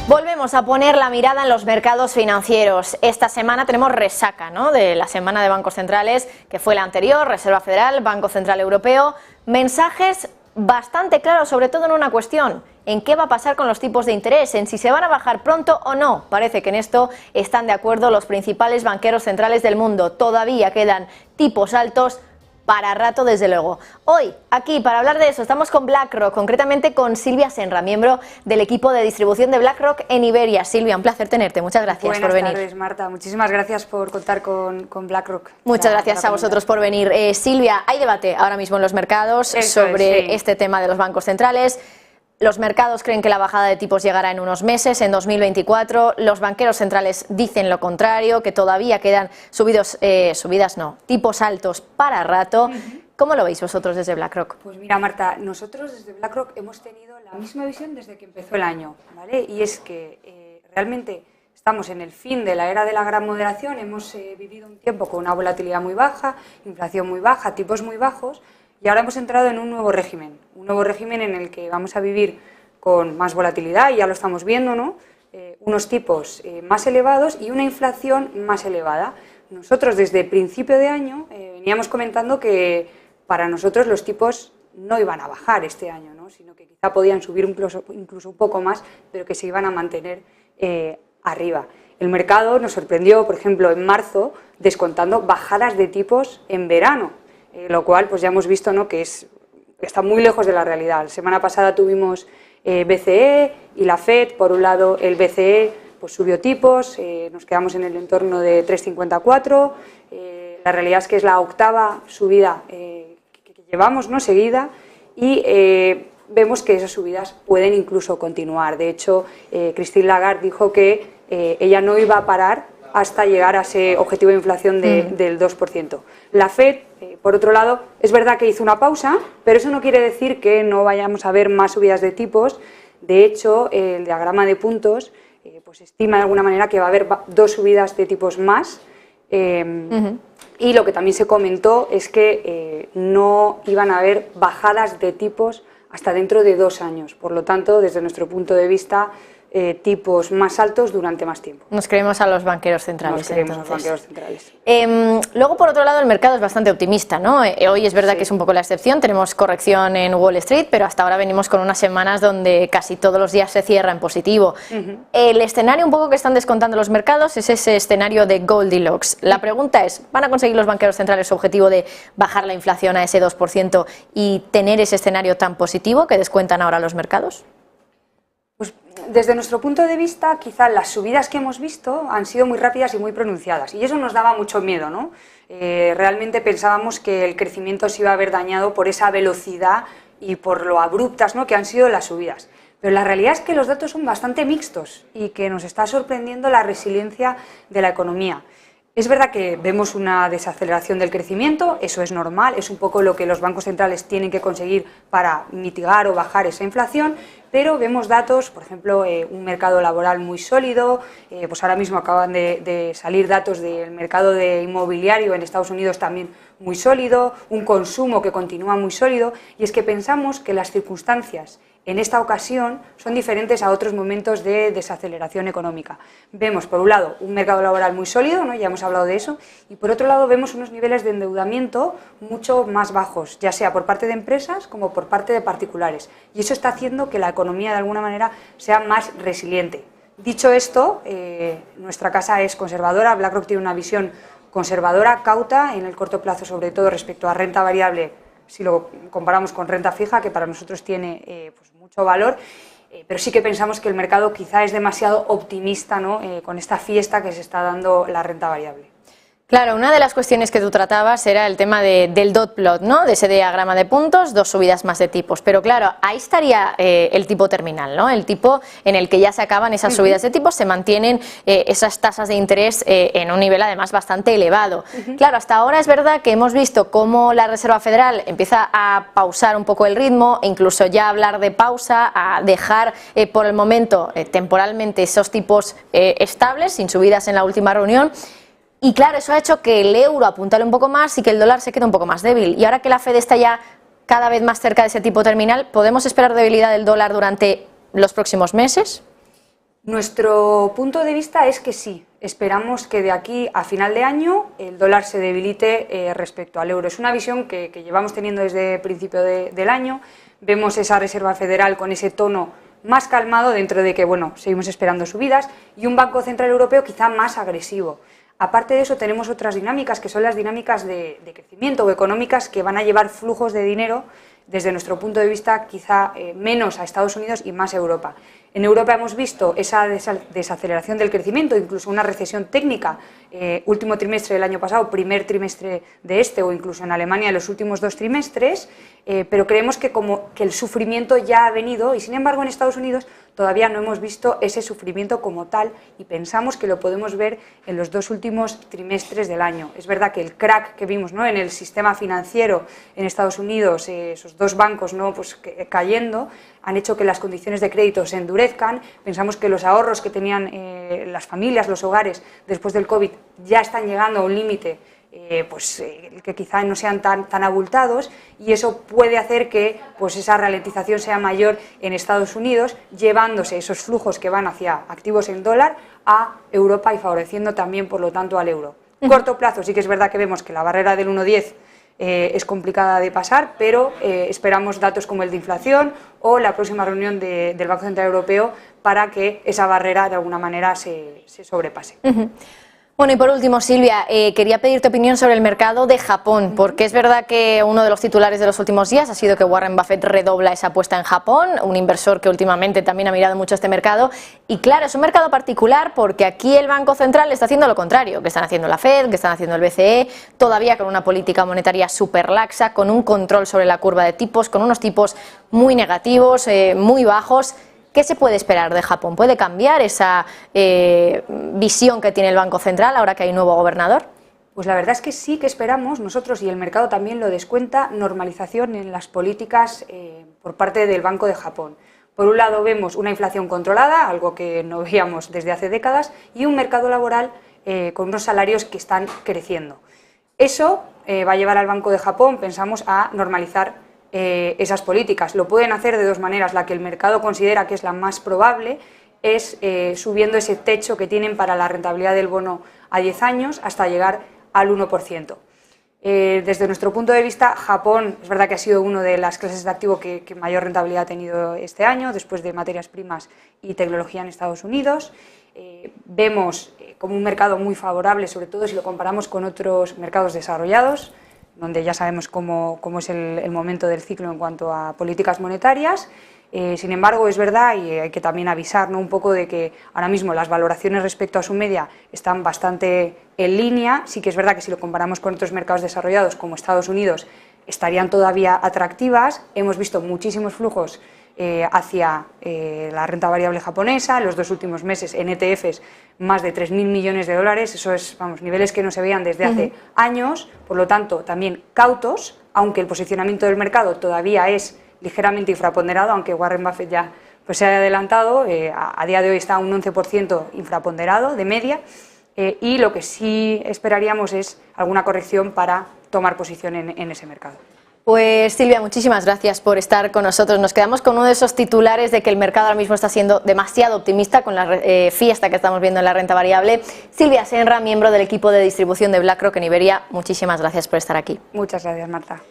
Volvemos a poner la mirada en los mercados financieros. Esta semana tenemos resaca, ¿no?, de la semana de bancos centrales, que fue la anterior, Reserva Federal, Banco Central Europeo. Mensajes bastante claros, sobre todo en una cuestión: ¿en qué va a pasar con los tipos de interés? ¿En si se van a bajar pronto o no? Parece que en esto están de acuerdo los principales banqueros centrales del mundo. Todavía quedan tipos altos para rato, desde luego. Hoy, aquí, para hablar de eso, estamos con BlackRock, concretamente con Silvia Senra, miembro del equipo de distribución de BlackRock en Iberia. Silvia, un placer tenerte. Muchas gracias por venir. Buenas tardes, Marta. Muchísimas gracias por contar con BlackRock. Muchas gracias a vosotros por venir. Silvia, hay debate ahora mismo en los mercados sobre este tema de los bancos centrales. Los mercados creen que la bajada de tipos llegará en unos meses, en 2024. Los banqueros centrales dicen lo contrario, que todavía quedan tipos altos para rato. ¿Cómo lo veis vosotros desde BlackRock? Pues mira, Marta, nosotros desde BlackRock hemos tenido la misma visión desde que empezó el año, ¿vale? Y es que realmente estamos en el fin de la era de la gran moderación. Hemos vivido un tiempo con una volatilidad muy baja, inflación muy baja, tipos muy bajos. Y ahora hemos entrado en un nuevo régimen en el que vamos a vivir con más volatilidad, y ya lo estamos viendo, ¿no? Unos tipos más elevados y una inflación más elevada. Nosotros desde principio de año veníamos comentando que para nosotros los tipos no iban a bajar este año, ¿no?, sino que quizá podían subir incluso un poco más, pero que se iban a mantener arriba. El mercado nos sorprendió, por ejemplo, en marzo, descontando bajadas de tipos en verano. Lo cual pues ya hemos visto, ¿no?, que está muy lejos de la realidad. La semana pasada tuvimos BCE y la FED. Por un lado, el BCE pues subió tipos, nos quedamos en el entorno de 3,54. La realidad es que es la octava subida que llevamos, ¿no?, seguida, y vemos que esas subidas pueden incluso continuar. De hecho, Christine Lagarde dijo que ella no iba a parar hasta llegar a ese objetivo de inflación del 2%. La FED, por otro lado, es verdad que hizo una pausa, pero eso no quiere decir que no vayamos a ver más subidas de tipos. De hecho, el diagrama de puntos pues estima de alguna manera que va a haber 2 subidas de tipos más. Y lo que también se comentó es que no iban a haber bajadas de tipos hasta dentro de 2 años. Por lo tanto, desde nuestro punto de vista, tipos más altos durante más tiempo. Nos creemos a los banqueros centrales. Nos creemos a los banqueros centrales. Luego, por otro lado, el mercado es bastante optimista, ¿no? Hoy es verdad que es un poco la excepción, tenemos corrección en Wall Street, pero hasta ahora venimos con unas semanas donde casi todos los días se cierra en positivo. El escenario un poco que están descontando los mercados es ese escenario de Goldilocks. La pregunta es, ¿van a conseguir los banqueros centrales su objetivo de bajar la inflación a ese 2% y tener ese escenario tan positivo que descuentan ahora los mercados? Pues desde nuestro punto de vista, quizá las subidas que hemos visto han sido muy rápidas y muy pronunciadas, y eso nos daba mucho miedo, ¿no? Realmente pensábamos que el crecimiento se iba a ver dañado por esa velocidad y por lo abruptas, ¿no?, que han sido las subidas. Pero la realidad es que los datos son bastante mixtos y que nos está sorprendiendo la resiliencia de la economía. Es verdad que vemos una desaceleración del crecimiento, eso es normal, es un poco lo que los bancos centrales tienen que conseguir para mitigar o bajar esa inflación, pero vemos datos, por ejemplo, un mercado laboral muy sólido. Pues ahora mismo acaban de salir datos del mercado de inmobiliario en Estados Unidos también muy sólido, un consumo que continúa muy sólido, y es que pensamos que las circunstancias en esta ocasión son diferentes a otros momentos de desaceleración económica. Vemos, por un lado, un mercado laboral muy sólido, ¿no?, ya hemos hablado de eso, y por otro lado vemos unos niveles de endeudamiento mucho más bajos, ya sea por parte de empresas como por parte de particulares, y eso está haciendo que la economía de alguna manera sea más resiliente. Dicho esto, nuestra casa es conservadora. BlackRock tiene una visión conservadora, cauta, en el corto plazo, sobre todo respecto a renta variable, si lo comparamos con renta fija, que para nosotros tiene pues mucho valor, pero sí que pensamos que el mercado quizá es demasiado optimista, ¿no?, con esta fiesta que se está dando la renta variable. Claro, una de las cuestiones que tú tratabas era el tema del dot plot, ¿no?, de ese diagrama de puntos, 2 subidas más de tipos. Pero claro, ahí estaría el tipo terminal, ¿no?, el tipo en el que ya se acaban esas subidas de tipos, se mantienen esas tasas de interés en un nivel además bastante elevado. Claro, hasta ahora es verdad que hemos visto cómo la Reserva Federal empieza a pausar un poco el ritmo, e incluso ya hablar de pausa, a dejar por el momento temporalmente esos tipos estables, sin subidas en la última reunión. Y claro, eso ha hecho que el euro apuntale un poco más y que el dólar se quede un poco más débil. Y ahora que la FED está ya cada vez más cerca de ese tipo terminal, ¿podemos esperar debilidad del dólar durante los próximos meses? Nuestro punto de vista es que sí, esperamos que de aquí a final de año el dólar se debilite respecto al euro. Es una visión que llevamos teniendo desde el principio del año. Vemos esa Reserva Federal con ese tono más calmado dentro de que, bueno, seguimos esperando subidas, y un Banco Central Europeo quizá más agresivo. Aparte de eso, tenemos otras dinámicas, que son las dinámicas de crecimiento o económicas, que van a llevar flujos de dinero, desde nuestro punto de vista, quizá menos a Estados Unidos y más a Europa. En Europa hemos visto esa desaceleración del crecimiento, incluso una recesión técnica, último trimestre del año pasado, primer trimestre de este, o incluso en Alemania los últimos 2 trimestres, pero creemos que el sufrimiento ya ha venido, y sin embargo en Estados Unidos todavía no hemos visto ese sufrimiento como tal, y pensamos que lo podemos ver en los 2 últimos trimestres del año. Es verdad que el crack que vimos, ¿no?, en el sistema financiero en Estados Unidos, esos 2 bancos, ¿no?, pues, cayendo, han hecho que las condiciones de crédito se endurezcan. Pensamos que los ahorros que tenían las familias, los hogares, después del COVID, ya están llegando a un límite que quizá no sean tan abultados, y eso puede hacer que pues, esa ralentización sea mayor en Estados Unidos, llevándose esos flujos que van hacia activos en dólar a Europa y favoreciendo también, por lo tanto, al euro. Corto plazo sí que es verdad que vemos que la barrera del 1,10 es complicada de pasar, pero esperamos datos como el de inflación o la próxima reunión del Banco Central Europeo para que esa barrera de alguna manera se sobrepase. Bueno, y por último, Silvia, quería pedirte opinión sobre el mercado de Japón, porque es verdad que uno de los titulares de los últimos días ha sido que Warren Buffett redobla esa apuesta en Japón, un inversor que últimamente también ha mirado mucho este mercado. Y claro, es un mercado particular porque aquí el Banco Central está haciendo lo contrario, que están haciendo la Fed, que están haciendo el BCE, todavía con una política monetaria súper laxa, con un control sobre la curva de tipos, con unos tipos muy negativos, muy bajos. ¿Qué se puede esperar de Japón? ¿Puede cambiar esa visión que tiene el Banco Central ahora que hay un nuevo gobernador? Pues la verdad es que sí que esperamos nosotros, y el mercado también lo descuenta, normalización en las políticas por parte del Banco de Japón. Por un lado vemos una inflación controlada, algo que no veíamos desde hace décadas, y un mercado laboral con unos salarios que están creciendo. Eso va a llevar al Banco de Japón, pensamos, a normalizar esas políticas. Lo pueden hacer de 2 maneras. La que el mercado considera que es la más probable es subiendo ese techo que tienen para la rentabilidad del bono a 10 años hasta llegar al 1%. Desde nuestro punto de vista, Japón es verdad que ha sido una de las clases de activo que mayor rentabilidad ha tenido este año, después de materias primas y tecnología en Estados Unidos. Vemos como un mercado muy favorable, sobre todo si lo comparamos con otros mercados desarrollados, donde ya sabemos cómo es el momento del ciclo en cuanto a políticas monetarias. Sin embargo, es verdad, y hay que también avisar, ¿no?, un poco de que ahora mismo las valoraciones respecto a su media están bastante en línea. Sí que es verdad que si lo comparamos con otros mercados desarrollados como Estados Unidos, estarían todavía atractivas. Hemos visto muchísimos flujos hacia la renta variable japonesa, en los 2 últimos meses en ETFs más de 3.000 millones de dólares, eso es, vamos, niveles que no se veían desde hace años, por lo tanto también cautos, aunque el posicionamiento del mercado todavía es ligeramente infraponderado, aunque Warren Buffett ya pues, se ha adelantado, a día de hoy está un 11% infraponderado de media, y lo que sí esperaríamos es alguna corrección para tomar posición en ese mercado. Pues Silvia, muchísimas gracias por estar con nosotros. Nos quedamos con uno de esos titulares de que el mercado ahora mismo está siendo demasiado optimista con la fiesta que estamos viendo en la renta variable. Silvia Senra, miembro del equipo de distribución de BlackRock en Iberia, muchísimas gracias por estar aquí. Muchas gracias, Marta.